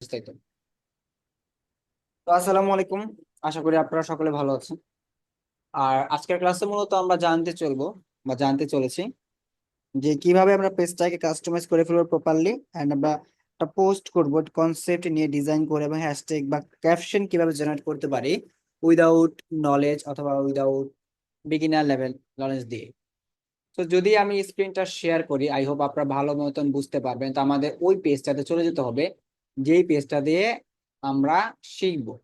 বিস্তারিত। তো আসসালামু আলাইকুম। আশা করি আপনারা সকলে ভালো আছেন। আর আজকের ক্লাসে মূলত আমরা জানতে চলবো বা জানতে চলেছি যে কিভাবে আমরা পেজটাকে কাস্টমাইজ করে ফেলবো প্রপারলি, এন্ড আমরা একটা পোস্ট করব কনসেপ্ট নিয়ে ডিজাইন করে, এবং হ্যাশট্যাগ বা ক্যাপশন কিভাবে জেনারেট করতে পারি উইদাউট নলেজ অথবা উইদাউট বিগিনার লেভেল নলেজ দিয়ে। তো যদি আমি স্ক্রিনটা শেয়ার করি, আই হোপ আপনারা ভালো মতন বুঝতে পারবেন। তো আমাদের ওই পেজটাতে চলে যেতে হবে, যেই পেজটা দিয়ে আমরা শিখবো।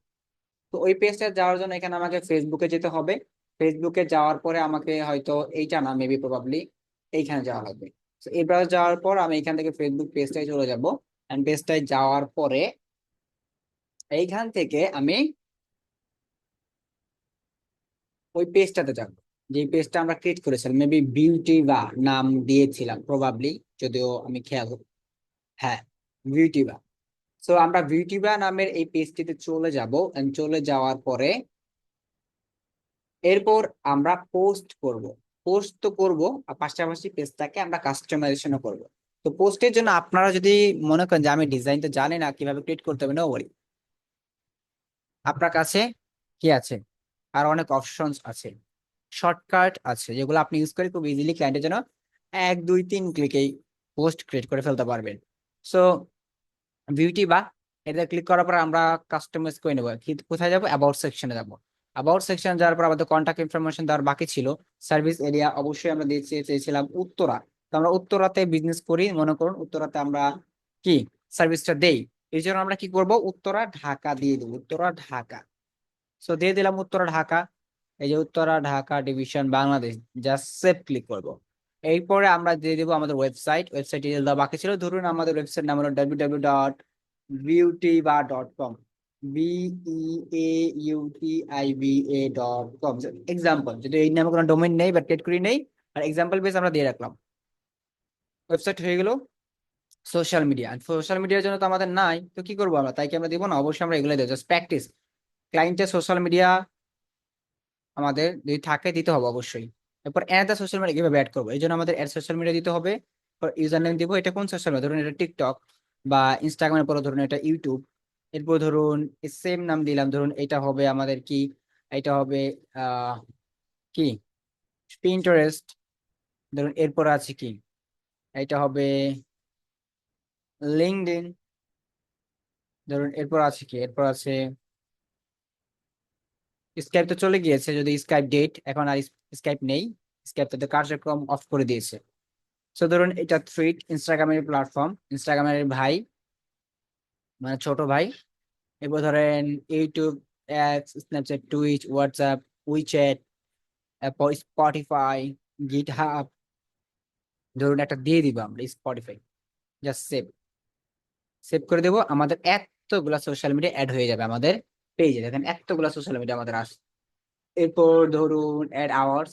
তো ওই পেজটা যাওয়ার জন্য এখানে আমাকে ফেসবুকে যেতে হবে। ফেসবুকে যাওয়ার পরে আমাকে হয়তো এইটা না, মেবি প্রবাবলি এইখানে যাওয়া হবে। তো এবার যাওয়ার পর আমি এখান থেকে ফেসবুক পেজটায় চলে যাব। এন্ড পেজটায় যাওয়ার পরে এইখান থেকে আমি ওই পেজটাতে যাব, যে পেজটা আমরা ক্রিয়েট করেছিলাম, মেবি বিউটি বা নাম দিয়েছিলাম প্রবাবলি, যদিও আমি খেয়াল হ্যাঁ, বিউটি বা। সো আমরা বিউটি বা নামের এই পেজটিতে চলে যাব। এন্ড চলে যাওয়ার পরে এরপর আমরা পোস্ট করব। পোস্ট তো করব, আর পাশাপাশি পেজটাকে আমরা কাস্টমাইজেশনও করব। তো পোস্টের জন্য আপনারা যদি মনে করেন যে আমি ডিজাইন তো জানি না কিভাবে ক্রিয়েট করতে হবে, নো ওয়ারি, আপনার কাছে কি আছে, আর অনেক অপশনস আছে, শর্টকাট আছে, যেগুলো আপনি ইউজ করে খুব ইজিলি ক্লায়েন্টের জন্য 1 2 3 ক্লিকেই পোস্ট ক্রিয়েট করে ফেলতে পারবেন। সো বিউটি বা এটা ক্লিক করার পর আমরা কাস্টমাইজ করে নেবো। কোথায় যাবো? অ্যাবাউট সেকশনে যাবো। অ্যাবাউট সেকশন যাওয়ার পর আমাদের কন্টাক্ট ইনফরমেশন দেওয়ার বাকি ছিল। সার্ভিস এরিয়া অবশ্যই আমরা দিতে চেয়েছিলাম উত্তরা। তো আমরা উত্তরাতে বিজনেস করি, মনে করুন উত্তরাতে আমরা কি সার্ভিসটা দেই। এই জন্য আমরা কি করব, উত্তরা ঢাকা দিয়ে দেবো, উত্তরা ঢাকা। সো দিয়ে দিলাম উত্তরা ঢাকা। এই যে Uttara Dhaka division Bangladesh, just save click করব। এরপরে আমরা দিয়ে দেবো আমাদের ওয়েবসাইট ডিটেল দেওয়া বাকি ছিল। ধরুন আমাদের ওয়েবসাইট নাম হলো www.beautyba.com, BEAUTIBA.com এক্সাম্পল। যদি এই নামে কোনো ডোমেইন নেই বা ক্রিয়েট নেই, আর এক্সাম্পল বেস আমরা দিয়ে রাখলাম। ওয়েবসাইট হয়ে গেল। সোশ্যাল মিডিয়ার জন্য তো আমাদের নাই, তো কি করবো আমরা? তাই কি আমরা দিব না? অবশ্যই আমরা এগুলো দেবো, জাস্ট প্র্যাকটিস। ক্লায়েন্টের সোশ্যাল মিডিয়া আমাদের যদি থাকে দিতে হবে অবশ্যই। এরপর অ্যাড দ্য সোশ্যাল মিডিয়া কিভাবে অ্যাড করবো, এই জন্য আমাদের অ্যাড সোশ্যাল মিডিয়া দিতে হবে। ইউজার নেম দিব, এটা কোন সোশ্যাল মিডিয়া, ধরুন এটা টিকটক বা ইনস্টাগ্রামের পরে ধরুন এটা ইউটিউব। এরপর ধরুন সেম নাম দিলাম, ধরুন এটা হবে আমাদের কি, এটা হবে আহ কি পিন্টারেস্ট। ধরুন এরপর আছে কি, এটা হবে লিঙ্কডইন। ধরুন এরপর আছে কি, এরপর আছে স্কাইপ। তো চলে গিয়েছে, যদি স্কাইপ ডেট, এখন আর স্কাইপ নেই। স্কাইপ তাদের কার্যক্রম অফ করে দিয়েছে। সো ধরুন এটা থ্রিড, ইনস্টাগ্রামের প্ল্যাটফর্ম, ইনস্টাগ্রামের ভাই, মানে ছোট ভাই। এরপর ধরেন YouTube, x, Snapchat, Twitch, WhatsApp, WeChat, এরপর স্পটিফাই, গিট হাব। ধরুন একটা দিয়ে দিব আমরা স্পটিফাই, জাস্ট সেভ। সেভ করে দেবো, আমাদের এতগুলা সোশ্যাল মিডিয়া অ্যাড হয়ে যাবে আমাদের পেজে। দেখেন এতগুলা সোশ্যাল মিডিয়া আমাদের আসে। এরপর ধরুন অ্যাড আওয়ার্স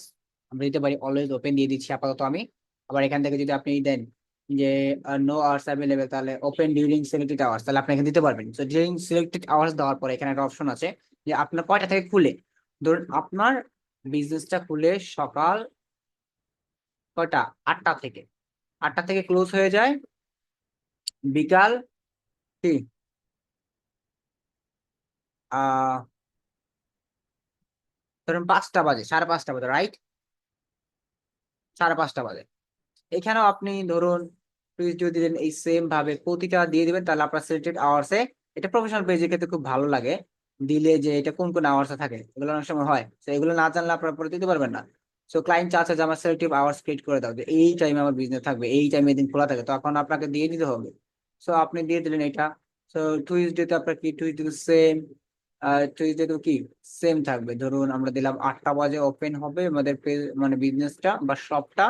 আমরা দিতে পারি, অলওয়েজ ওপেন দিয়ে দিচ্ছি আপাতত আমি। আবার এখান থেকে যদি আপনি দেন যে নো আওয়ার্স অ্যাভেলেবেল, তাহলে ওপেন ডিউরিং সিলেক্টেড আওয়ার্স, তাহলে আপনি এখানে দিতে পারবেন। তো ডিউরিং সিলেক্টেড আওয়ার্স দেওয়ার পরে এখানে একটা অপশন আছে যে আপনার কয়টা থেকে খুলে। ধরুন আপনার বিজনেসটা খুলে সকাল কয়টা, 8টা থেকে। 8টা থেকে ক্লোজ হয়ে যায় বিকাল কি আহ ধরুন 5টা বাজে, 5:30 বাজে, রাইট? 5:30 বাজে। এখানেও আপনি ধরুন টুইস্ট যদি দেন, এই সেম ভাবে প্রতিটা দিয়ে দিবেন, তাহলে আপনার সিলেক্টেড আওয়ার্সে, এটা প্রফেশনাল পেজের ক্ষেত্রে খুব ভালো লাগে দিলে, যে এটা কোন কোন আওয়ার্সে থাকে, এগুলো অনেক সময় হয়। তো এগুলো না জানলে আপনারা পরে দিতে পারবেন না। সো ক্লায়েন্ট চাচ্ছে যে আমার সিলেক্টিভ আওয়ার্স ক্রিয়েট করে দাও, যে এই টাইমে আমার বিজনেস থাকবে, এই টাইমে দিন খোলা থাকে, তখন আপনাকে দিয়ে দিতে হবে। সো আপনি দিয়ে দিলেন এটা। সো টুইসডে তে আপনার কি, টুইসডে সেম। টুইসডে তো কি সেম থাকবে। ধরুন আমরা দিলাম 8টা বাজে ওপেন হবে আমাদের পেজ, মানে বিজনেসটা বা শপটা।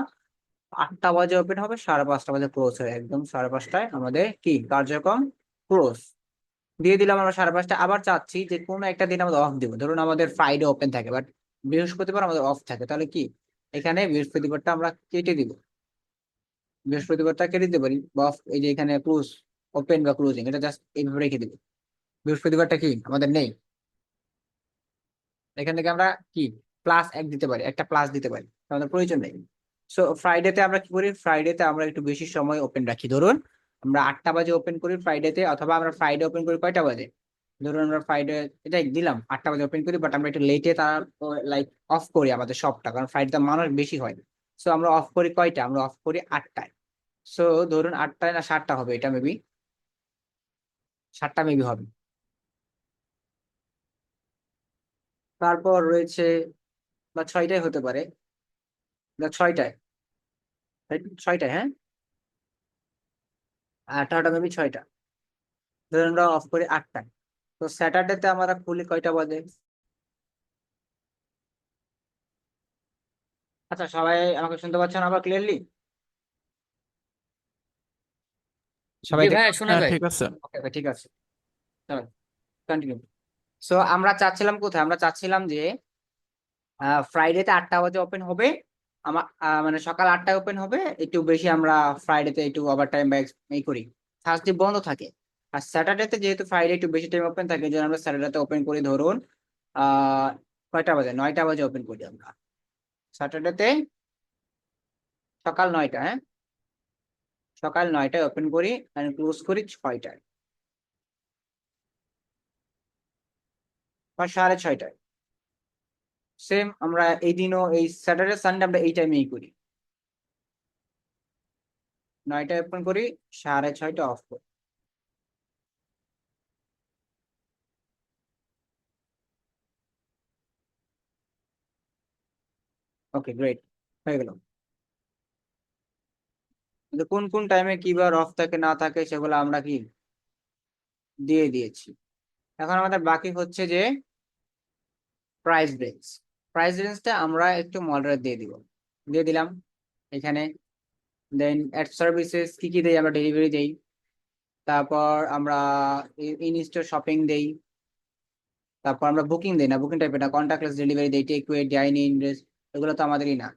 8টা বাজে ওপেন হবে, 5:30 বাজে ক্লোজ হয়, একদম 5:30টায় আমাদের কি কার্যক্রম ক্লোজ। দিয়ে দিলাম আমরা 5:30টায়। আবার চাচ্ছি যে কোনো একটা দিন আমাদের অফ দিব, ধরুন আমাদের ফ্রাইডে ওপেন থাকে বাট বৃহস্পতিবার আমাদের অফ থাকে, তাহলে কি এখানে বৃহস্পতিবারটা আমরা কেটে দিব। বৃহস্পতিবারটা কেটে দিতে পারি, বা off, এই যে এখানে ক্লোজ, ওপেন বা ক্লোজিং, এটা জাস্ট এইভাবে রেখে দিব। বৃহস্পতিবারটা কি আমাদের নেই, এখান থেকে আমরা কি +1 দিতে পারি, একটা প্লাস দিতে পারি, আমাদের প্রয়োজন নেই। সো ফ্রাইডেতে আমরা কি করি, ফ্রাইডেতে আমরা একটু বেশি সময় ওপেন রাখি। ধরুন আমরা 8টা বাজে ওপেন করি ফ্রাইডেতে, অথবা আমরা ফ্রাইডে ওপেন করি কয়টা বাজে, ধরুন আমরা ফ্রাইডে এটাই দিলাম 8টা বাজে ওপেন করি, বাট আমরা একটু লেটে তার লাইক অফ করি আমাদের শপটা, কারণ ফ্রাইডেতে মানুষ বেশি হয়। সো আমরা অফ করি কয়টা, আমরা অফ করি 8টায়। সো ধরুন 8টায় না 7টা হবে, এটা মেবি 7টা মেবি হবে। তারপর রয়েছে, বা 6টায় হতে পারে, বা 6টায়, 6টায়, হ্যাঁ 18টা মেবি 6টা, ধরুন আমরা অফ করি 8টায়। তো স্যাটারডেতে আমরা খুলি কয়টা বাজে? আচ্ছা, সবাই আমাকে শুনতে পাচ্ছেন আবার ক্লিয়ারলি? জি সবাই ভাইয়া শোনা হ্যাঁ যায়। ঠিক আছে। ওকে, ঠিক আছে, চলো কন্টিনিউ। সো আমরা চাচ্ছিলাম কোথায়, আমরা চাচ্ছিলাম যে ফ্রাইডেতে 8টা বাজে ওপেন হবে। আমার মানে সকাল 8টায় ওপেন হবে, একটু বেশি আমরা ফ্রাইডেতে একটু ওভার টাইম বা এই করি, থার্সডে বন্ধ থাকে। আর স্যাটারডেতে যেহেতু ফ্রাইডে একটু বেশি টাইম ওপেন থাকে, যেন আমরা স্যাটারডেতে ওপেন করি ধরুন আহ কয়টা বাজে, 9টা বাজে ওপেন করি আমরা স্যাটারডেতে, সকাল 9টা, হ্যাঁ সকাল 9টায় ওপেন করি and ক্লোজ করি 6টায় বা 6:30টায়। সেম আমরা এই দিনও, এই স্যাটারডে সানডে আমরা এই টাইমেই করি, 9টায় ওপেন করি, 6:30 অফ করি। ওকে গ্রেট, হয়ে গেল। কিন্তু কোন কোন টাইমে কি বার অফ থাকে না থাকে সেগুলো আমরা কি দিয়ে দিয়েছি। এখন আমাদের বাকি হচ্ছে যে প্রাইস রেঞ্জ। প্রাইস রেঞ্জটা আমরা একটু মডারেট দিয়ে দিব, দিয়ে দিলাম এখানে। দেন অ্যাড সার্ভিসেস কি কি দেই, আমরা ডেলিভারি দেই, তারপর আমরা ইন স্টোর শপিং দেই, তারপর আমরা বুকিং দেই না, বুকিং টাইপের না, কন্টাক্টলেস ডেলিভারি দেই, টেক ওয়ে, ডাইন ইন, এগুলো তো আমাদেরই না।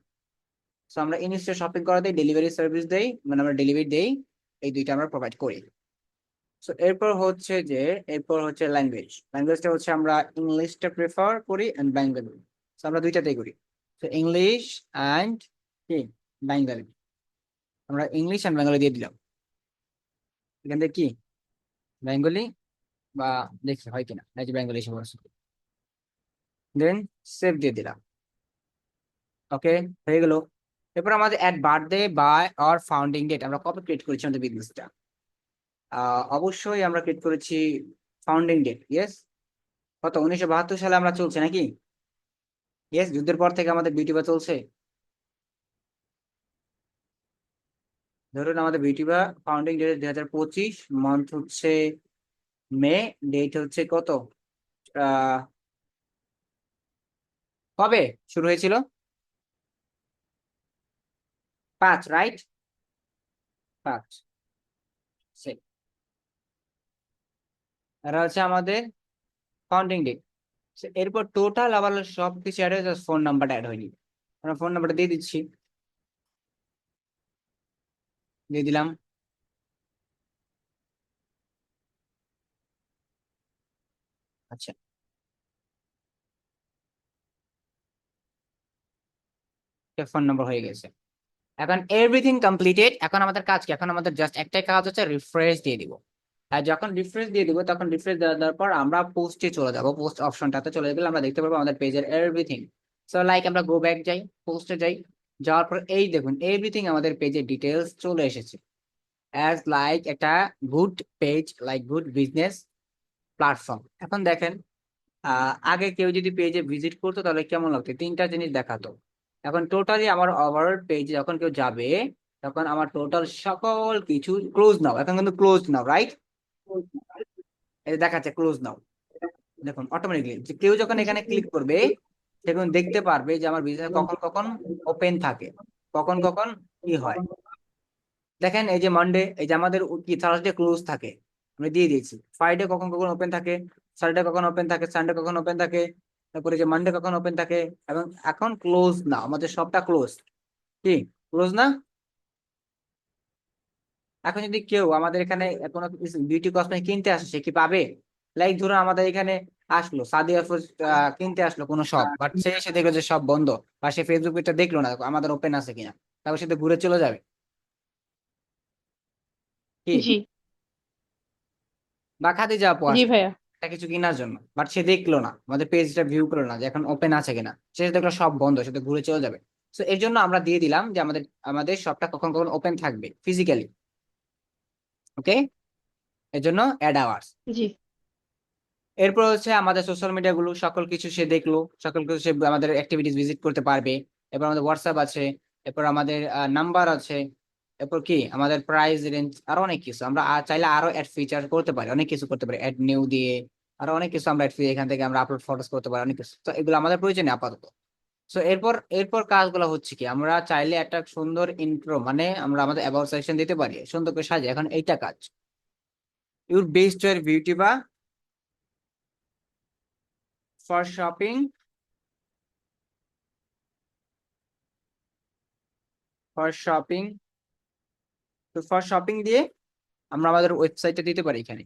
সো আমরা ইন স্টোর শপিং করা দেই, ডেলিভারি সার্ভিস দেই, মানে আমরা ডেলিভারি দেই, এই দুইটা আমরা প্রোভাইড করি। সো এরপর হচ্ছে ল্যাঙ্গুয়েজ। ল্যাঙ্গুয়েজটা হচ্ছে আমরা ইংলিশটা প্রেফার করি অ্যান্ড বেঙ্গলি। সো আমরা দুইটাতেই করি, তো ইংলিশ অ্যান্ড কি বেঙ্গলি, আমরা ইংলিশ অ্যান্ড বেঙ্গলি দিয়ে দিলাম। এখান থেকে কি বেঙ্গলি, বা দেখি হয় কিনা, এই যে বেঙ্গলি এসে বলছে, দেন সেভ দিয়ে দিলাম। ওকে, হয়ে গেল। এরপর আমাদের অ্যাট বার্থডে বাই আর ফাউন্ডিং ডেট আমরা কবে ক্রিয়েট করেছি আমাদের বিজনেসটা? অবশ্যই আমরা ক্রিয়েট করেছি ফাউন্ডিং ডেট, ইয়েস। কত, 1972 সালে আমরা চলছে নাকি? ইয়েস, যুদ্ধের পর থেকে আমাদের বিউটি বার চলছে। ধরুন আমাদের beauty bar founding date 2025, month হচ্ছে মে, ডেট হচ্ছে কত, আহ কবে শুরু হয়েছিল? 5, রাইট? 5, এটা হচ্ছে আমাদের ফাউন্ডিং ডেট। এরপর টোটাল আবার সবকিছু অ্যাড হয়ে, জাস্ট ফোন নাম্বারটা অ্যাড হয়নি, আমরা ফোন নাম্বারটা দিয়ে দিচ্ছি, দিয়ে দিলাম। আচ্ছা, ফোন নাম্বার হয়ে গেছে। এখন এভরিথিং কমপ্লিটেড, এখন আমাদের কাজ কি, এখন আমাদের জাস্ট একটাই কাজ হচ্ছে রিফ্রেশ দিয়ে দিব। আর যখন রিফ্রেশ দিয়ে দিব, তখন রিফ্রেশ দেওয়ার পর আমরা পোস্টে চলে যাব, পোস্ট অপশনটাতে চলে গেলে আমরা দেখতে পারবো আমাদের পেজের এভরিথিং। সো লাইক আমরা গো ব্যাক যাই, পোস্টে যাই, যাওয়ার পর এই দেখুন এভরিথিং আমাদের পেজের ডিটেলস চলে এসেছে, অ্যাজ লাইক একটা good page, like good business platform. এখন দেখেন, আগে কেউ যদি পেজে ভিজিট করতো তাহলে কেমন লাগতো, 3টা জিনিস দেখাতো। এখন টোটালি আমার ওভারঅল পেজে যখন কেউ যাবে, তখন আমার টোটাল সকল কিছু ক্লোজ নাও, এখন কিন্তু ক্লোজ নাও, রাইট? এই যে দেখাচ্ছে ক্লোজ নাও, দেখুন অটোমেটিকলি যে কেউ যখন এখানে ক্লিক করবে, সে কিন্তু দেখতে পারবে যে আমার বিজনেস কখন কখন ওপেন থাকে, কখন কখন কি হয়। দেখেন এই যে মানডে, এই যে আমাদের কি থার্সডে ক্লোজ থাকে, আমি দিয়ে দিয়েছি। ফ্রাইডে কখন কখন ওপেন থাকে, স্যাটারডে কখন ওপেন থাকে, সানডে কখন ওপেন থাকে, তারপরে যে মানডে কখন ওপেন থাকে, এবং এখন ক্লোজ না, আমাদের সবটা ক্লোজ, কি ক্লোজ না। এখন যদি কেউ আমাদের এখানে কোনো বিউটি কসমেটিক কিনতে আসে, সে কি পাবে? লাইক ধরুন আমাদের এখানে আসলো সাদিয়া ফুড কিনতে আসলো কোনো শপ, বাট সে এসে দেখলো যে সব বন্ধ, বা সে ফেসবুক পেজটা দেখলো না আমাদের ওপেন আছে কিনা, তারপর সে তো ঘুরে চলে যাবে। কি জি। বা খাদিজা আপু জি আসছে ভাইয়া। একটা কিছু কেনার জন্য, বাট সে দেখলো না, আমাদের পেজটা ভিউ করলো না যে এখন ওপেন আছে কিনা, সে দেখলো সব বন্ধ, সে তো ঘুরে চলে যাবে। তো এর জন্য আমরা দিয়ে দিলাম যে আমাদের আমাদের শপটা কখন কখন ওপেন থাকবে ফিজিক্যালি। ওকে, এর জন্য অ্যাড আওয়ার্স। জি। এরপর হচ্ছে আমাদের সোশ্যাল মিডিয়া গুলো সকল কিছু সে দেখলো, সকল কিছু সে আমাদের অ্যাক্টিভিটিস ভিজিট করতে পারবে। এরপর আমাদের হোয়াটসঅ্যাপ আছে, এরপর আমাদের নাম্বার আছে, এরপর কি আমাদের প্রাইস রেঞ্জ, আরো অনেক কিছু আমরা চাইলে আরো অ্যাড ফিচার করতে পারি, অনেক কিছু করতে পারি অ্যাড নিউ দিয়ে। আরো অনেক কিছু আমরা add এখান থেকে আমরা আপলোড ফটোস করতে পারি, অনেক কিছু, তো এগুলো আমাদের প্রয়োজনে আপাতত। তো এরপর এরপর কাজগুলো হচ্ছে কি, আমরা চাইলে একটা সুন্দর ইন্ট্রো মানে আমরা আমাদের অ্যাবাউট সেকশন দিতে পারি সুন্দর করে সাজিয়ে। এখন এইটা কাজ, ইউর বেস্ট চয়েস বিউটি বা ফর শপিং, ফর শপিং, তো ফর শপিং দিয়ে আমরা আমাদের ওয়েবসাইটে দিতে পারি এখানে।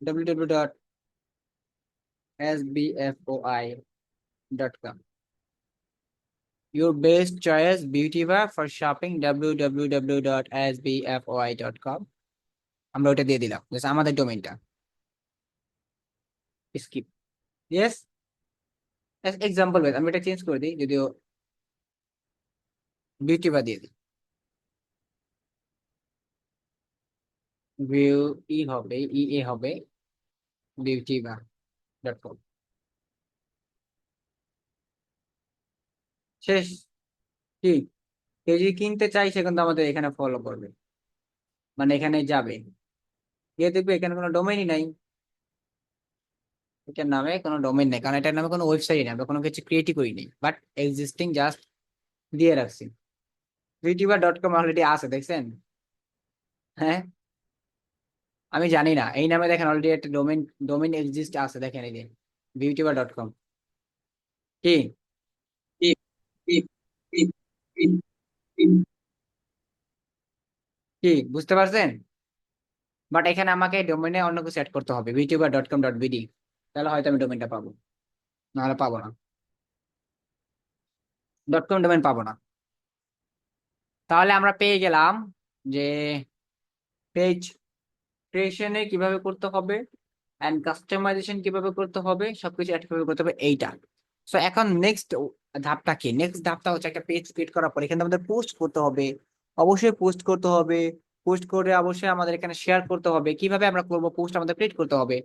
www.sbfoi.com, your best choice beauty bar for shopping, www.sbfoi.com। আমরা ওটা দিয়ে দিলাম, জাস্ট আমাদের ডোমেইনটা। স্কিপ, ইয়েস, এক্সাম্পল আমি এটা চেঞ্জ করে দিই, যদিও বিউটি বার দিয়ে দিই, ভিউ ই হবে, ই এ হবে, বিউটি বার ডট কম। শেষ। কি, কেউ যদি কিনতে চাই সে কিন্তু আমাদের এখানে ফলো করবে, মানে এখানে যাবে, গিয়ে দেখবে এখানে কোনো ডোমেইনই নাই, এটার নামে কোনো ডোমেইন নেই, কারণ এটার নামে কোনো ওয়েবসাইট নেই, আমরা কোনো কিছু ক্রিয়েটই করিনি, বাট এক্সিস্টিং জাস্ট দিয়ে রাখছি। viewtuber.com অলরেডি আছে, দেখছেন? হ্যাঁ, আমি জানি না, এই নামে দেখেন অলরেডি একটা ডোমেইন, ডোমেইন এক্সিস্ট আছে, দেখেন এই যে viewtuber.com। কি জি। জি। জি। জি। জি। কি বুঝতে পারছেন? বাট এখানে আমাকে ডোমেইনে অন্য কিছু সেট করতে হবে, viewtuber.com.bd, তাহলে হয়তো আমি ডোমেইনটা পাবো, নাহলে পাবো না, ডট কম ডোমেইন পাবো না। তাহলে আমরা পেয়ে গেলাম যে পেজ ক্রিয়েশনে কিভাবে করতে হবে এন্ড কাস্টমাইজেশন কিভাবে করতে হবে, সবকিছু অ্যাড কিভাবে করতে হবে, এইটা। সো এখন নেক্সট ধাপটা কি, নেক্সট ধাপটা হচ্ছে একটা পেজ ক্রিয়েট করার পর এখানে আমাদের পোস্ট করতে হবে, অবশ্যই পোস্ট করতে হবে। পোস্ট করে অবশ্যই আমাদের এখানে শেয়ার করতে হবে, কিভাবে আমরা করবো, পোস্ট আমাদের ক্রিয়েট করতে হবে।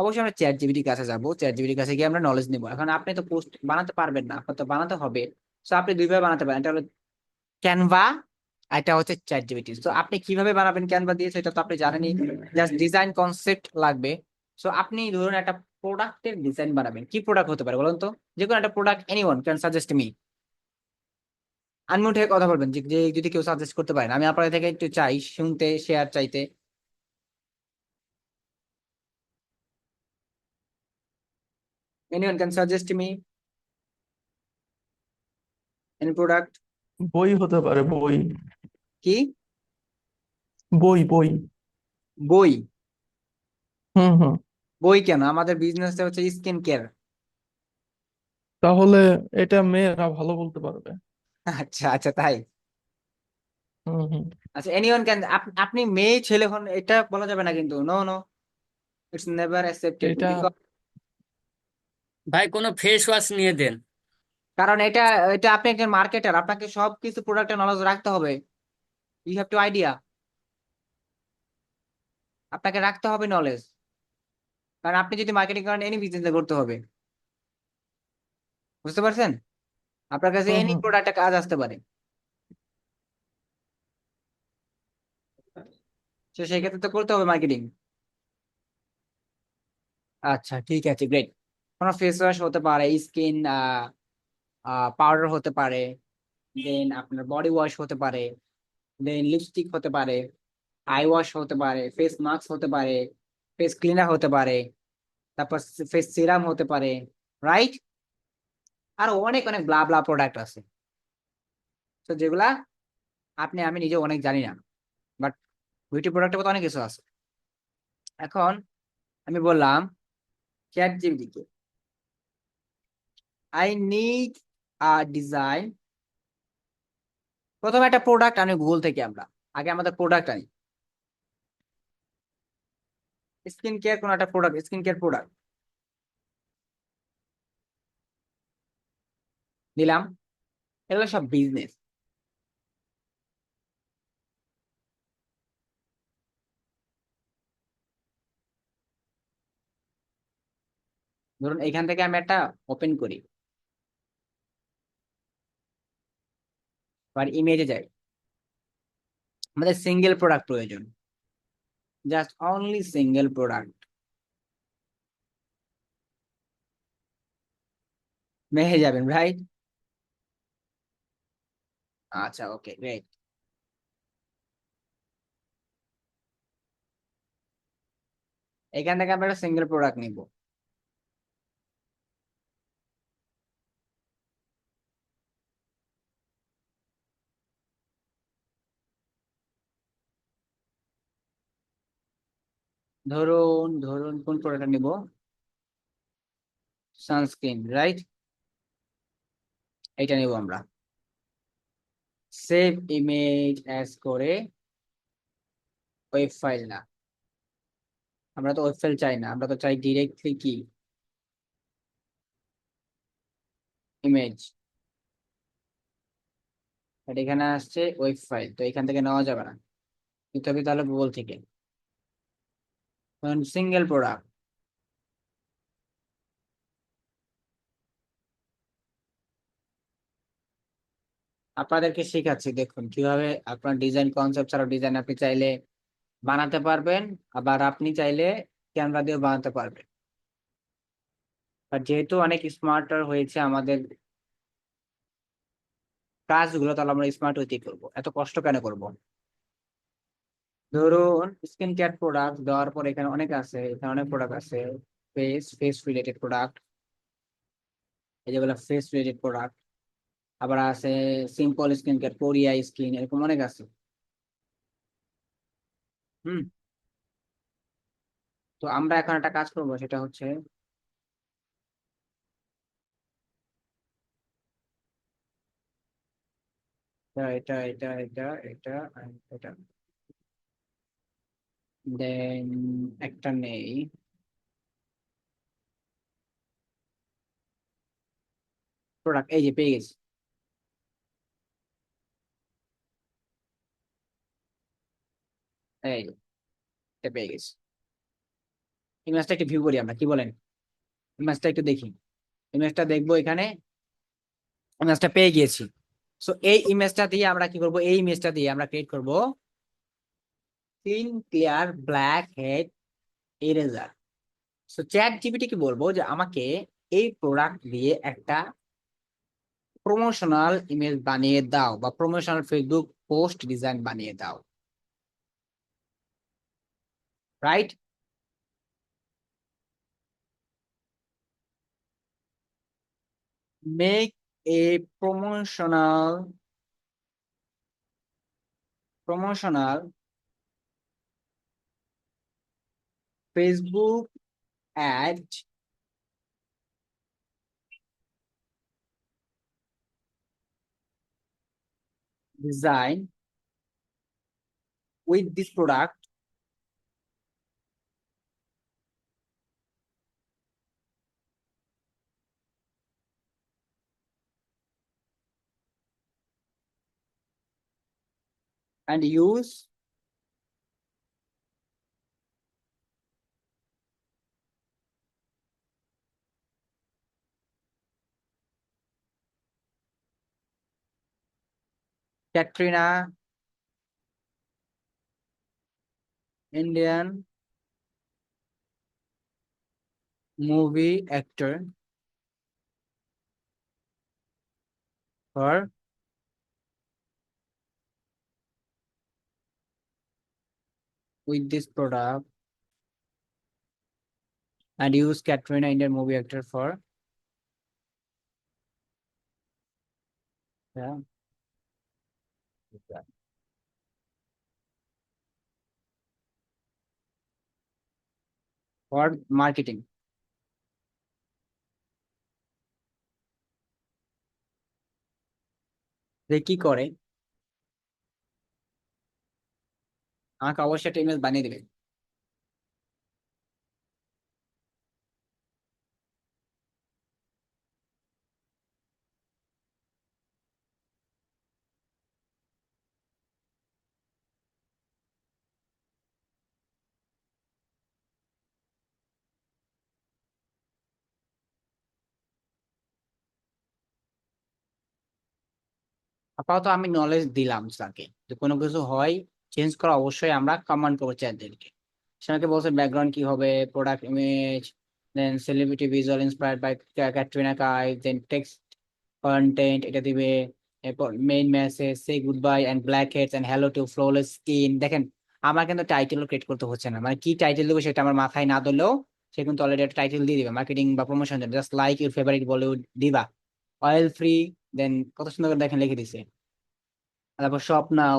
অবশ্যই আমরা চ্যাট জিপিটির কাছে যাবো, চ্যাট জিপিটির কাছে গিয়ে আমরা নলেজ নিবো। এখন আপনি তো পোস্ট বানাতে পারবেন না, আপনার তো বানাতে হবে। সো আপনি দুইভাবে বানাতে পারেন, এটা হলো ক্যানভা, এটা হচ্ছে চ্যাট জিপিটি। তো আপনি কিভাবে বানাবেন ক্যানভা দিয়ে সেটা তো আপনি জানেনই, জাস্ট ডিজাইন কনসেপ্ট লাগবে। সো আপনি ধরুন একটা প্রোডাক্টের ডিজাইন বানাবেন, কি প্রোডাক্ট হতে পারে বলুন তো? যে কোনো একটা product, anyone can suggest me. Unmute হয়ে কথা বলবেন, যে যদি কেউ সাজেস্ট করতে পারেন, আমি আপনাদের থেকে একটু চাই শুনতে, শেয়ার চাইতে। Anyone can suggest me any product. বই হতে পারে, বই। কি? বই বই। বই? হুম হুম। বই কেন, আমাদের বিজনেসটা হচ্ছে স্কিন কেয়ার। তাহলে এটা মেয়েরা ভালো বলতে পারবে। আচ্ছা আচ্ছা, তাই? হুম হুম। আচ্ছা, এনিওয়ান ক্যান, আপনি মেয়ে ছেলে হন এটা বলা যাবে না কিন্তু, no no, it's never accepted. এটা ভাই কোনো ফেস ওয়াশ নিয়ে দেন। কারণ এটা, এটা আপনি একজন মার্কেটার, আপনাকে সবকিছু প্রোডাক্টের নলেজ রাখতে হবে, ইউ হ্যাভ টু আইডিয়া, আপনাকে রাখতে হবে নলেজ। কারণ আপনি যদি মার্কেটিং করেন, এনি বিজনেস করতে হবে, বুঝতে পারছেন? আপনার কাছে হুম এনি হুম। প্রোডাক্টে কাজ আসতে পারে, তো সেই ক্ষেত্রে তো করতে হবে মার্কেটিং। আচ্ছা ঠিক আছে, গ্রেট। কোনো ফেস ওয়াশ হতে পারে, স্কিন পাউডার হতে পারে, দেন আপনার বডি ওয়াশ হতে পারে, দেন লিপস্টিক হতে পারে, আই ওয়াশ হতে পারে, ফেস মাস্ক হতে পারে, ফেস ক্লিনার হতে পারে, তারপর ফেস সিরাম হতে পারে, রাইট? আর অনেক অনেক ব্লা ব্লা প্রোডাক্ট আছে, তো যেগুলা আপনি আমি নিজে অনেক জানি না, বাট বিউটি প্রোডাক্টের মতো অনেক কিছু আছে। এখন আমি বললাম chat GPT K, I need design. প্রথমে একটা প্রোডাক্ট আনি গুগল থেকে, আমরা আগে আমাদের প্রোডাক্ট আনি। স্কিন কেয়ার, কোন একটা প্রোডাক্ট, স্কিন কেয়ার প্রোডাক্ট দিলাম। এগুলো সব বিজনেস। ধরুন এখান থেকে আমি একটা ওপেন করি, আর ইমেজে যাই। আমাদের সিঙ্গেল প্রোডাক্ট প্রয়োজন, জাস্ট অনলি সিঙ্গেল প্রোডাক্ট। মেহে যাবেন, রাইট? আচ্ছা, ওকে, গ্রেট। এখান থেকে আমরা একটা সিঙ্গেল প্রোডাক্ট নিব। ধরুন ধরুন কোন প্রোডাক্ট নিব? Sunscreen, right? এটা নিব আমরা। সেভ ইমেজ অ্যাজ করে, ওয়েব ফাইল না, আমরা তো ওয়েব ফাইল চাই না, আমরা তো চাই ডিরেক্টলি কি, ইমেজ। বাট এখানে আসছে ওয়েব ফাইল, তো এখান থেকে নেওয়া যাবে না, নিতে হবে তাহলে গুগল থেকে। Single product. আপনাদেরকে শেখাচ্ছি, দেখুন কিভাবে আপনার ডিজাইন কনসেপ্ট ছাড়া ডিজাইন আপনি চাইলে বানাতে পারবেন, আবার আপনি চাইলে ক্যানভা দিয়েও বানাতে পারবেন। আর যেহেতু অনেক স্মার্টার হয়েছে আমাদের কাজগুলো, তাহলে আমরা স্মার্ট ওয়েতেই করবো, এত কষ্ট কেন করব? ধরুন স্কিন কেয়ার প্রোডাক্ট দেওয়ার পর এখানে অনেক আছে, এখানে অনেক প্রোডাক্ট আছে। ফেস রিলেটেড প্রোডাক্ট, এই যেগুলো ফেস রিলেটেড প্রোডাক্ট। আবার আছে simple skin care, Korea skin, এরকম অনেক আছে। হুম। তো আমরা এখন একটা কাজ করবো, সেটা হচ্ছে এটা এটা এটা এটা এটা এটা, দেন একটা নেই প্রোডাক্ট, এই যে পেয়ে গেছি। এই যে, এটা পেয়ে গেছি। ইমেজটা একটু ভিউ করি আমরা, কি বলেন? ইমেজটা একটু দেখি। ইমেজটা দেখবো এখানে। ইমেজটা পেয়ে গিয়েছি। সো এই ইমেজটা দিয়ে আমরা কি করব? এই ইমেজটা দিয়ে আমরা ক্রিয়েট করব clean clear black head eraser. So chat GPT কি বলবো যে আমাকে এই প্রোডাক্ট দিয়ে একটা প্রমোশনাল ইমেজ বানিয়ে দাও, বা প্রমোশনাল ফেসবুক পোস্ট ডিজাইন বানিয়ে দাও, right? Make a promotional Facebook ad design with this product and use Katrina, Indian movie actor, for with this product, and use Katrina, Indian movie actor, yeah, for marketing. যে কি করে আমাকে অবশ্যই একটা image বানিয়ে দিবে। আপাতত আমি নলেজ দিলাম স্যারকে যে কোনো কিছু হয় চেঞ্জ করা অবশ্যই আমরা কমান্ড করবো চ্যাটদেরকে। সে আমাকে বলছে ব্যাকগ্রাউন্ড কি হবে, product image, then celebrity visual inspired by Katrina Kaif, then text content এটা দিবে, এরপর main message say goodbye and blackheads and hello to flawless skin. দেখেন আমার কিন্তু টাইটেল ক্রিয়েট করতে হচ্ছে না, মানে কি টাইটেল দেবো সেটা আমার মাথায় না ধরলেও সে কিন্তু অলরেডি একটা টাইটেল দিয়ে দিবে মার্কেটিং বা promotion, just like your favourite Bollywood diva, oil free, দেন কত সুন্দর করে দেখেন লিখে দিছে। তারপর shop now,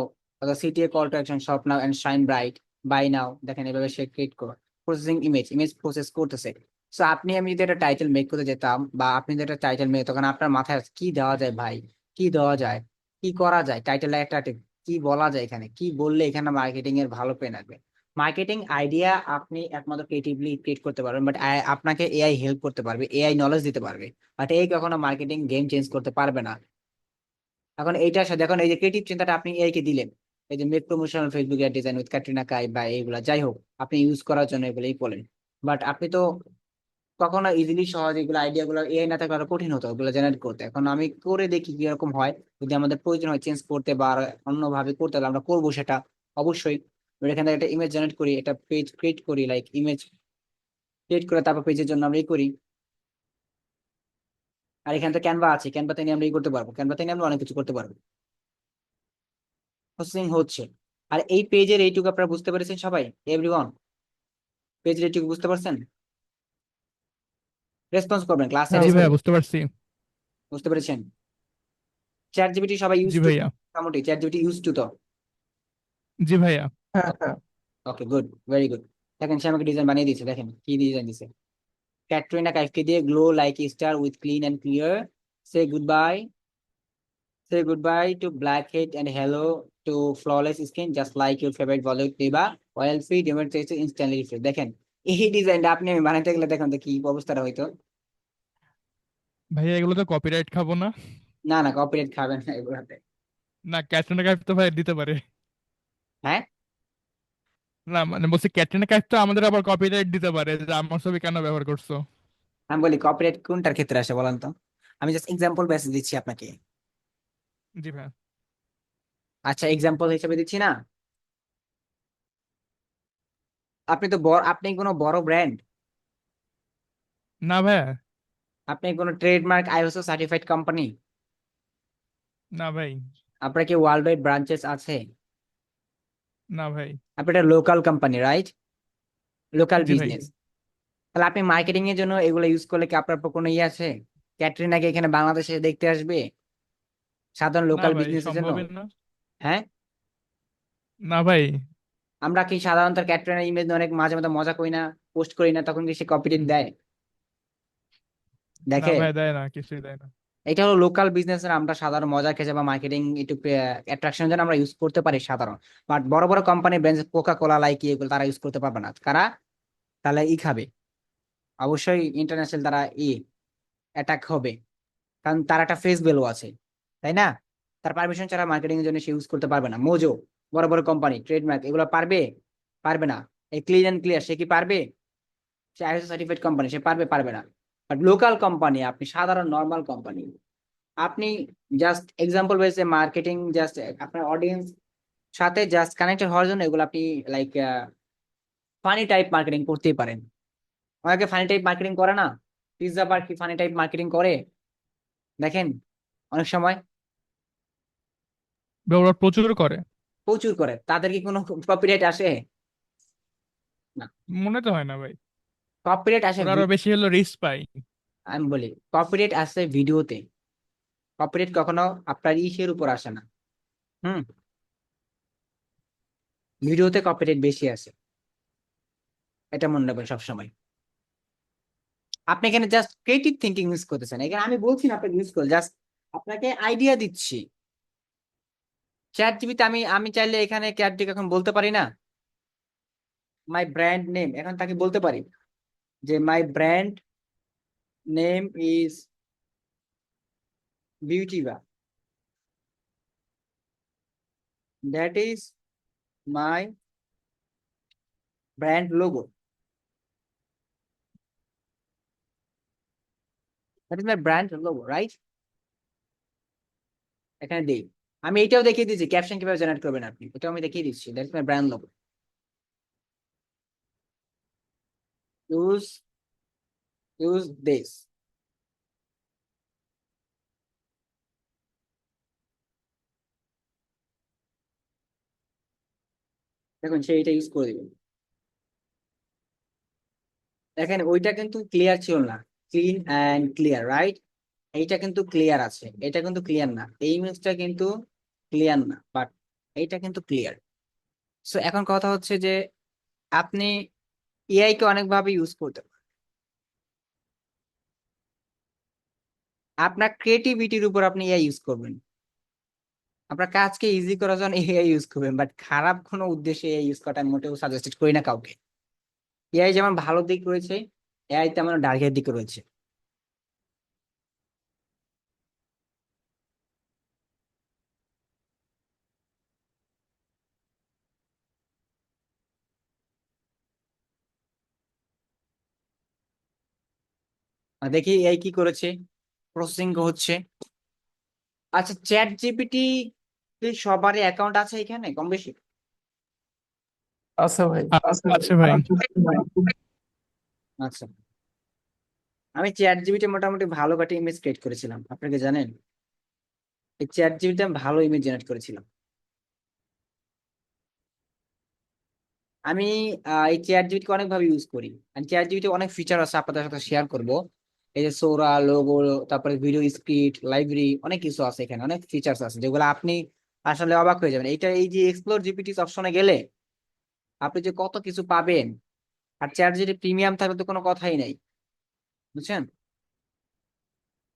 C T call to action shop now and shine bright, buy now, দেখেন এভাবে সে ক্রিয়েট করে প্রসেসিং ইমেজ, ইমেজ প্রসেস করতেছে। সো আপনি আমি যদি একটা টাইটেল মেক করতে যেতাম বা আপনি যদি একটা টাইটেল মেক, তখন আপনার মাথায় আছে, কি দেওয়া যায় ভাই, কি দেওয়া যায়, কি করা যায়, টাইটেল একটা কি বলা যায়, এখানে কি বললে এখানে মার্কেটিং এর ভালো পেন আসবে। মার্কেটিং আইডিয়া আপনি একমাত্র ক্রিয়েটিভলি ক্রিয়েট করতে পারবেন, বাট আপনাকে এআই হেল্প করতে পারবে, এআই নলেজ দিতে পারবে, বাট এই কখনো মার্কেটিং গেম চেঞ্জ করতে পারবে না। এখন এইটার সাথে এখন এই যে ক্রিয়েটিভ চিন্তাটা আপনি এআই কে দিলেন, এই যে মেক প্রমোশন ফেসবুক এর ডিজাইন উইথ ক্যাটরিনা কাই বা এইগুলা যাই হোক আপনি ইউজ করার জন্য এগুলোই বলেন, বাট আপনি তো কখনো ইজিলি সহজ এগুলো আইডিয়া গুলো এআই না থাকলে আরো কঠিন হতো ওগুলো জেনারেট করতে। এখন আমি করে দেখি কিরকম হয়, যদি আমাদের প্রয়োজন হয় চেঞ্জ করতে বা আরো অন্যভাবে করতে হলে আমরা করবো সেটা অবশ্যই। এবার এখান থেকে একটা ইমেজ জেনারেট করি, একটা পেজ ক্রিয়েট করি, লাইক ইমেজ ক্রিয়েট করে তারপর পেজের জন্য আমরা এই করি। আর এখানে তো ক্যানভা আছে, ক্যানভাতে নিয়ে আমরা এই করতে পারবো, ক্যানভাতে নিয়ে আমরা অনেক কিছু করতে পারবো। প্রসেসিং হচ্ছে। আর এই পেজের এইটুকু আপনারা বুঝতে পেরেছেন সবাই, এভরিওয়ান? পেজের এইটুকু বুঝতে পারছেন? রেসপন্স করবেন, ক্লাসে হ্যাঁ জি ভাই। ভাইয়া রেসপন্স। বুঝতে পারছি। বুঝতে পেরেছেন? চ্যাট জিপিটি সবাই ইউজ জি টু, ভাইয়া। মোটামুটি চ্যাট জিপিটি ইউজ টু তো। জি ভাইয়া। হ্যাঁ হ্যাঁ। Okay good, very good. দেখেন সে আমাকে ডিজাইন বানিয়ে দিয়েছে, দেখেন কি ডিজাইন দিছে। ক্যাটরিনা কাইফকে দিয়ে glow like star with clean and clear, say goodbye, say goodbye to blackhead and hello to flawless skin just like your favourite Bollywood diva, oil free ডিমের চেয়েছে instantly refresh. দেখেন এই ডিজাইনটা আপনি আমি বানাইতে গেলে দেখেন তো কি অবস্থাটা হইতো। ভাইয়া এগুলো তো কপিরাইট খাবো না? না না, কপিরাইট খাবেন না এগুলাতে। না, ক্যাটরিনা কাইফ তো ভাই দিতে পারে। হ্যাঁ, না মানে বলছি ক্যাটরিনা কাইফ তো আমাদের আবার কপিরাইট দিতে পারে যে আমার ছবি কেন ব্যবহার করছো। আমি বলি কপিরাইট কোনটার ক্ষেত্রে আসে বলেন তো, আমি জাস্ট এক্সাম্পল বেসিস দিচ্ছি আপনাকে। জি ভাইয়া। আচ্ছা এক্সাম্পল হিসেবে দিচ্ছি না, আপনি তো বড়, আপনি কোনো বড় ব্র্যান্ড, না ভাইয়া। আপনি কোনো ট্রেডমার্ক আইএসও সার্টিফাইড কোম্পানি, না ভাই। আপনার কি ওয়ার্ল্ড ওয়াইড ব্রাঞ্চেস আছে, না ভাই। আপনি একটা লোকাল কোম্পানি রাইট, লোকাল জি ভাই। বিজনেস, তাহলে আপনি মার্কেটিং এর জন্য এগুলো ইউজ করলে কি আপনার কোনো ইয়ে আছে? ক্যাটরিনাকে এখানে বাংলাদেশে দেখতে আসবে সাধারণ না লোকাল ভাই, বিজনেসের জন্য? সম্ভবই না। হ্যাঁ, না ভাই। আমরা কি সাধারণত ক্যাটরিনার ইমেজ অনেক মাঝে মাঝে মজা করি না, পোস্ট করি না, তখন কি সে কপিরাইট দেয়? না দেখে ভাই, দেয় না, কিছুই দেয় না। এটা হলো লোকাল বিজনেস, আমরা সাধারণ মজা খেতে বা মার্কেটিং একটু অ্যাট্রাকশনের জন্য আমরা ইউজ করতে পারি সাধারণ, বাট বড় বড় company brand Coca Cola like এগুলো তারা ইউজ করতে পারবে না, কারা? তাহলে ই খাবে, অবশ্যই ইন্টারন্যাশনাল তারা অ্যাটাক হবে, কারণ তার একটা ফেস ভ্যালু আছে, তাই না? তার পারমিশন ছাড়া মার্কেটিং এর জন্য সে ইউজ করতে পারবে না। মোজো বড় বড় কোম্পানি ট্রেডমার্ক এগুলো পারবে? পারবে না। এই ক্লিন এন্ড ক্লিয়ার সে কি পারবে? সে আইএসও সার্টিফাইড কোম্পানি, সে পারবে? পারবে না। বাট লোকাল কোম্পানি, আপনি সাধারণ নর্মাল কোম্পানি, আপনি জাস্ট এক্সাম্পল বেসে মার্কেটিং জাস্ট আপনার অডিয়েন্স সাথে জাস্ট কানেক্টেড হওয়ার জন্য এগুলো আপনি লাইক ফানি টাইপ মার্কেটিং করতেই পারেন। অনেকে ফানি টাইপ মার্কেটিং করে না, পিৎজা বার কি ফানি টাইপ মার্কেটিং করে দেখেন অনেক সময়, ওরা প্রচুর করে। প্রচুর করে, তাদের কি কোনো কপিরাইট আসে? না, মনে তো হয় না ভাই। কপিরাইট আসে ওরা আরো বেশি হলো রিস্ক পায়। আমি বলি কপিরাইট আসে ভিডিওতে, কপিরাইট কখনো আপনার ইসের উপর আসে না। হুম, ভিডিওতে কপিরাইট বেশি আসে, এটা মনে রাখবেন সবসময়। আপনি এখানে জাস্ট ক্রিয়েটিভ থিঙ্কিং ইউজ করতেছেন, এখানে আমি বলছি না আপনাকে ইউজ করে, জাস্ট আপনাকে আইডিয়া দিচ্ছি চ্যাট জিপিতে আমি আমি চাইলে এখানে চ্যাট এখন বলতে পারি না মাই ব্র্যান্ড নেম, এখন তাকে বলতে পারি যে my brand name is Beautiva, that is my brand logo, that is my brand logo, right? এখানে দেই। আমি এটাও দেখিয়ে দিচ্ছি ক্যাপশন কিভাবে জেনারেট করবেন আপনি, এটাও আমি দেখিয়ে দিচ্ছি, that is my brand logo. Use this. দেখুন সে এটা ইউজ করে দিবেন। দেখেন ওইটা কিন্তু ক্লিয়ার ছিল না, ক্লিন অ্যান্ড ক্লিয়ার, রাইট? এইটা কিন্তু ক্লিয়ার আছে, এটা কিন্তু ক্লিয়ার না, এই ইমেজটা কিন্তু ক্লিয়ার না, বাট এইটা কিন্তু ক্লিয়ার। সো এখন কথা হচ্ছে যে আপনি এআই কে অনেকভাবে ইউজ করতে পারেন। আপনার ক্রিয়েটিভিটির উপর আপনি এআই ইউজ করবেন, আপনার কাজকে ইজি করার জন্য এআই ইউজ করবেন, বাট খারাপ কোনো উদ্দেশ্যে এআই ইউজ করাটা আমি মোটেও সাজেস্টেড করি না কাউকে। এআই যেমন ভালো দিক রয়েছে, এআই তেমন ডার্কের দিক রয়েছে। দেখি এআই কি করেছে, প্রসেসিং হচ্ছে। আচ্ছা, চ্যাট জিপিটি সবারই অ্যাকাউন্ট আছে এখানে কম বেশি? আছে ভাই। আছে ভাই। আচ্ছা, আমি চ্যাট জিপিটি মোটামুটি ভালো কয়েকটা ইমেজ ক্রিয়েট করেছিলাম, আপনাকে জানেন? এই চ্যাট জিপিটি আমি ভালো ইমেজ জেনারেট করেছিলাম। আমি এই চ্যাট জিপিটি অনেক ভাবে ইউজ করি, আর চ্যাট জিপিটি অনেক ফিচার আছে আপনাদের সাথে শেয়ার করব। এই যে সোরা লোগো, তারপরে ভিডিও স্ক্রিপ্ট লাইব্রেরি, অনেক কিছু আছে এখানে, অনেক ফিচার্স আছে যেগুলো আপনি আসলে অবাক হয়ে যাবেন। এইটা এই যে এক্সপ্লোর জিপিটি অপশনে গেলে আপনি যে কত কিছু পাবেন। আর চ্যাট জিপিটি প্রিমিয়াম থাকলে তো কোনো কথাই নাই, বুঝছেন?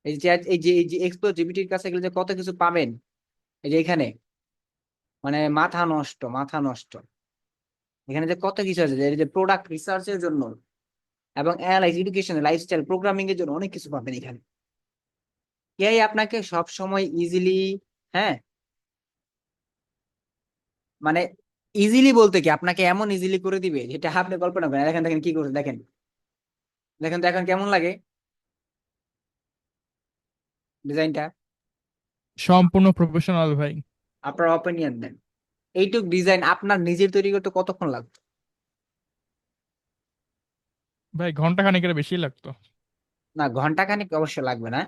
এই যে এক্সপ্লোর জিপিটির কাছে গেলে যে কত কিছু পাবেন, এই যে এখানে মানে মাথা নষ্ট, মাথা নষ্ট। এখানে যে কত কিছু আছে, যে প্রোডাক্ট রিসার্চের জন্য এবং অ্যানালাইজ এডুকেশন লাইফস্টাইল প্রোগ্রামিং এর জন্য অনেক কিছু পাবেন এখানে। এআই আপনাকে সব সময় ইজিলি, হ্যাঁ মানে ইজিলি বলতে কি আপনাকে এমন ইজিলি করে দিবে যেটা আপনি কল্পনা করেন। দেখেন দেখেন কি করছে, দেখেন দেখেন তো এখন কেমন লাগে ডিজাইনটা। সম্পূর্ণ প্রফেশনাল ভাই। আপনার অপিনিয়ন দেন, এইটুক ডিজাইন আপনার নিজের তৈরি করতে কতক্ষণ লাগতো? ভাই ঘন্টা খানেকের বেশি লাগতো। না, ঘন্টা খানিক অবশ্য লাগবে না,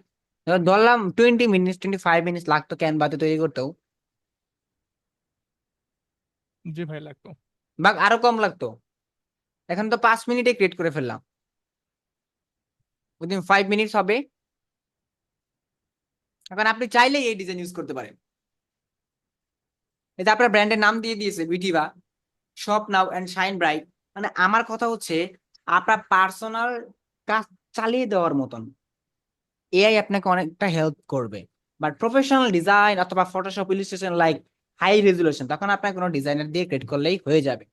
এবার ধরলাম 20 মিনিট 25 মিনিট লাগতো ক্যানভাতে তৈরি করতেও, জি ভাই লাগতো। বা আরো কম লাগতো। এখন তো 5 মিনিটে ক্রিয়েট করে ফেললাম, উইদিন 5 মিনিটস হবে। এখন আপনি চাইলেই এই ডিজাইন ইউজ করতে পারেন। এই যে আপনার ব্র্যান্ডের নাম দিয়ে দিয়েছে Beautiva, shop now and shine bright. মানে আমার কথা হচ্ছে আপনার পার্সোনাল কাজ চালিয়ে দেওয়ার মতন এআই আপনাকে অনেকটা হেল্প করবে। বাট প্রফেশনাল ডিজাইন অথবা Photoshop illustration like high resolution, তখন আপনার কোনো ডিজাইনার দিয়ে ক্রিয়েট করলেই হয়ে যাবে।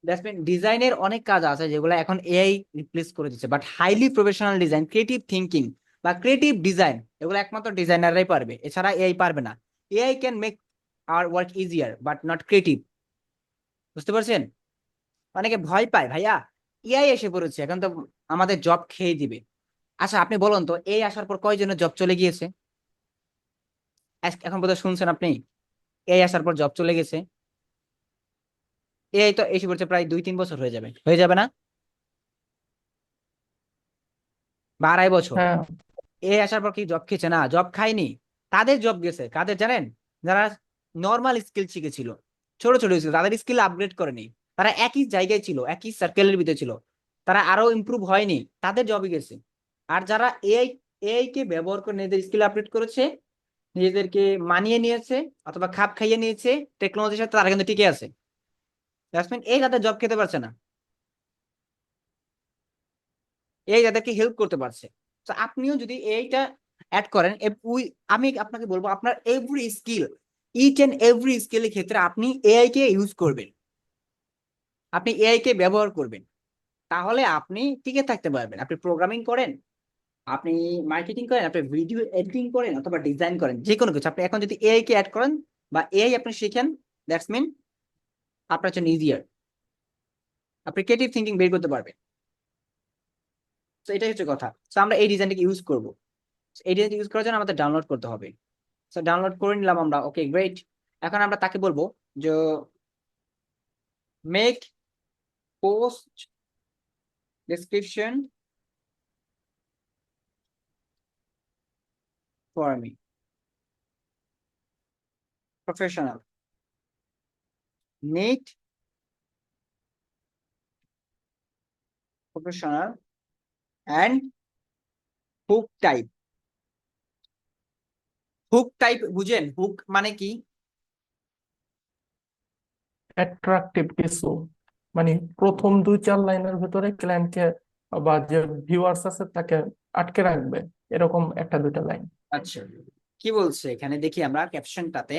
দ্যাটস মিন ডিজাইনের অনেক কাজ আছে যেগুলো এখন এআই রিপ্লেস করে দিচ্ছে, but highly professional design, creative thinking বা ক্রিয়েটিভ ডিজাইন, এগুলো একমাত্র ডিজাইনাররাই পারবে, এছাড়া এআই পারবে না। AI can make our work easier but not creative, বুঝতে পারছেন? অনেকে ভয় পায় ভাইয়া এআই এসে পড়েছে এখন তো আমাদের জব খেয়ে দিবে। আচ্ছা আপনি বলুন তো, এই আসার পর কয়জনের জব চলে গিয়েছে? এখন বোধহয় শুনছেন আপনি, এই আসার পর জব চলে গেছে। এআই তো এসে পড়ছে প্রায় 2-3 বছর হয়ে যাবে না, বা 2.5 বছর। হ্যাঁ। এ আসার পর কি জব খেয়েছে? না, জব খায়নি। তাদের জব গেছে, কাদের জানেন? যারা নর্মাল স্কিল শিখেছিল, ছোট ছোট স্কিল, তাদের স্কিল আপগ্রেড করেনি, তারা একই জায়গায় ছিল, একই সার্কেলের ভিতরে ছিল, তারা আরো ইমপ্রুভ হয়নি, তাদের জবই গেছে। আর যারা এআই এআই কে ব্যবহার করে নিজেদের স্কিল আপডেট করেছে, নিজেদেরকে মানিয়ে নিয়েছে অথবা খাপ খাইয়ে নিয়েছে টেকনোলজির সাথে, তারা কিন্তু টিকে আছে। জাসমিন এই যাদের জব খেতে পারছে না, এই যাদেরকে হেল্প করতে পারছে। তো আপনিও যদি এইটা অ্যাড করেন, আমি আপনাকে বলবো আপনার every skill each and every স্কিলের ক্ষেত্রে আপনি এআই কে ইউজ করবেন, আপনি এআই কে ব্যবহার করবেন, তাহলে আপনি টিকে থাকতে পারবেন। আপনি প্রোগ্রামিং করেন, আপনি মার্কেটিং করেন, আপনি ভিডিও এডিটিং করেন অথবা ডিজাইন করেন, যে কোনো কিছু আপনি এখন যদি এআই কে অ্যাড করেন বা এআই আপনি শিখেন, দ্যাটস মিন আপনার জন্য ইজিয়ার, আপনি ক্রিয়েটিভ থিঙ্কিং বের করতে পারবেন। তো এটাই হচ্ছে কথা। তো আমরা এই ডিজাইনটাকে ইউজ করব। এই ডিজাইনটা ইউজ করার জন্য আমাদের ডাউনলোড করতে হবে। তো ডাউনলোড করে নিলাম আমরা, ওকে গ্রেট। এখন আমরা তাকে বলবো যে make post description for me, professional, neat, professional and hook type. Hook type বুঝেন? হুক মানে কি? অ্যাট্রাকটিভ কিছু, মানে প্রথম 2-4 লাইনের ভেতরে ক্লায়েন্টকে বা যে ভিউয়ার্স আছে তাকে আটকে রাখবে, এরকম 1-2টা লাইন। আচ্ছা, কি বলছে এখানে দেখি আমরা ক্যাপশনটাতে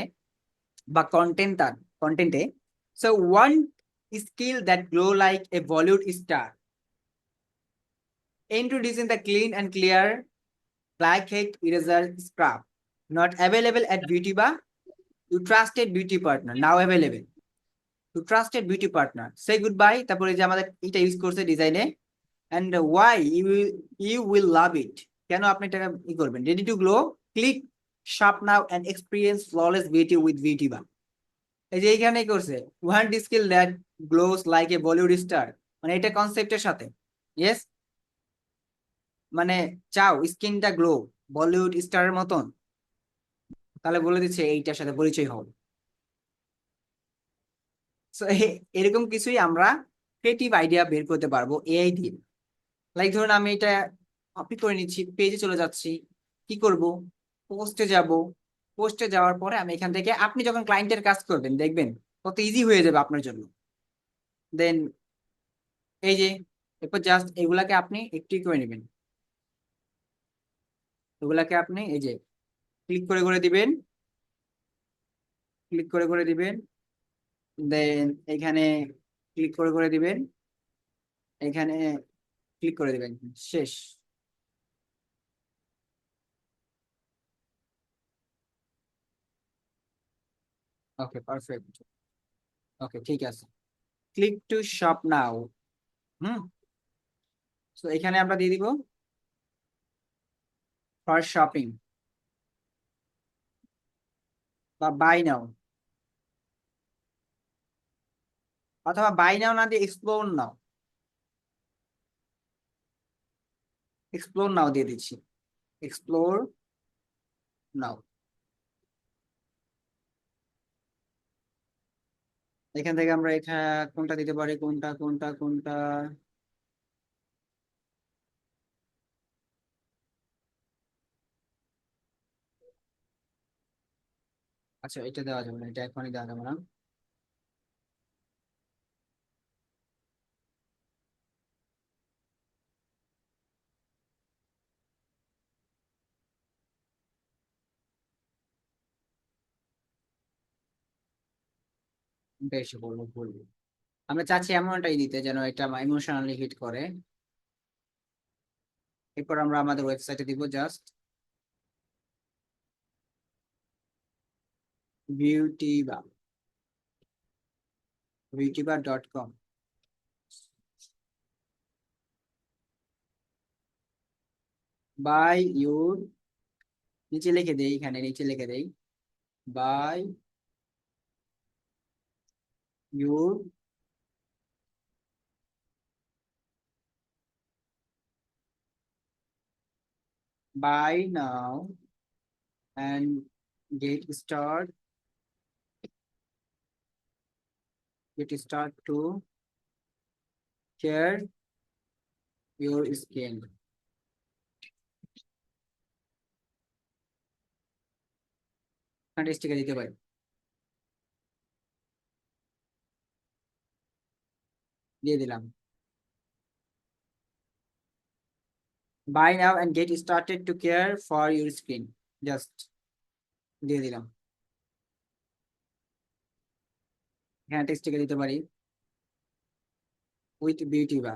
বা কন্টেন্টে। So one skill that glow like a Bollywood star, introducing the clean and clear blackhead eraser scrub, not available at Beauty Bar. You trusted beauty partner, now available. You trusted beauty partner. Say goodbye. তারপরে যে আমাদের এটা use করছে ডিজাইনে, and why you will love it. কেন আপনি এটা ই করবেন? Ready to glow? Click shop now and experience flawless beauty with Beauty Bar. এই যে এইখানেই করছে one skill that glows like a Bollywood star, মানে এটা কনসেপ্টের সাথে। ইয়েস, মানে চাও স্কিনটা গ্লো বলিউড স্টারের মতন, তাহলে বলে দিচ্ছে এইটার সাথে পরিচয় হও। সো এরকম কিছুই আমরা ক্রিয়েটিভ আইডিয়া বের করতে পারবো এআই দিয়ে। লাইক ধরুন আমি এটা কপি করে নিচ্ছি, পেজে চলে যাচ্ছি, কি করব, পোস্টে যাব, পোস্টে যাওয়ার পরে আমি এখান থেকে, আপনি যখন ক্লায়েন্টের কাজ করবেন দেখবেন কত ইজি হয়ে যাবে আপনার জন্য। দেন এই যে এরপর জাস্ট এগুলাকে আপনি একটু করে নেবেন, এগুলাকে আপনি এই যে ক্লিক করে করে দিবেন, ক্লিক করে করে দিবেন, দেন এখানে ক্লিক করে করে দিবেন, এখানে ক্লিক করে দিবেন, শেষ। ওকে পারফেক্ট, ওকে ঠিক আছে। Click to shop now. হুম, তো এখানে আমরা দিয়ে দিব ফর শপিং বা বাই নাও, অথবা বাই নাও না দিয়ে এক্সপ্লোর নাও, এক্সপ্লোর নাও দিয়ে দিচ্ছি, এক্সপ্লোর নাও। এখান থেকে আমরা এখানে কোনটা দিতে পারি, কোনটা কোনটা কোনটা, আচ্ছা এটা দেওয়া যাবে না, এটা এখনই দেওয়া যাবে না। বেশ বলবো বলবো, আমরা চাচ্ছি এমন একটাই দিতে যেন এটা ইমোশনালি হিট করে। এরপর আমরা আমাদের ওয়েবসাইটে দিব just beauty bar, beauty bar dot com. Buy your, নিচে লিখে দেই, এখানে নিচে লিখে দেই, buy your buy now and get start to care your skin. Sticker দিতে পারি, দিয়ে দিলাম buy now and get started to care for your skin, just দিয়ে দিলাম। হ্যাঁ টেক্সটকে দিতে পারি উইথ বিউটি বা।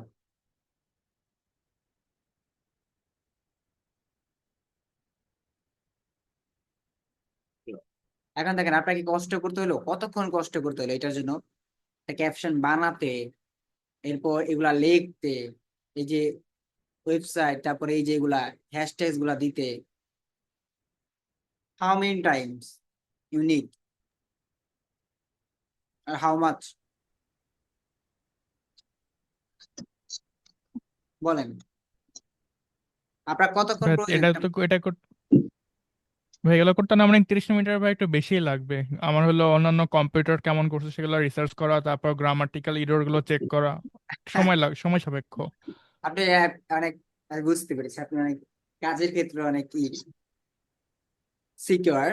এখন দেখেন আপনাকে কষ্ট করতে হলো, কতক্ষণ কষ্ট করতে হলো এটার জন্য, একটা ক্যাপশন বানাতে, এরপর এগুলা লিখতে, এই যে ওয়েবসাইট, তারপরে এই যে এগুলা হ্যাশট্যাগ গুলা দিতে, how many times you need আর হাউ মাচ, বলেন আপনার কতক্ষণ ভাই প্রয়োজন এটা এটা? তো এটা ভাই এগুলো করতে না আমার 30 মিনিটের ভাই একটু বেশি লাগবে। আমার হলো অন্যান্য কম্পিউটার কেমন করছে সেগুলো রিসার্চ করা, তারপর গ্রামাটিক্যাল এরর গুলো চেক করা, সময় সাপেক্ষ। আপনি অনেক, আমি বুঝতে পেরেছি আপনি অনেক কাজের ক্ষেত্রে অনেক সিকিউর,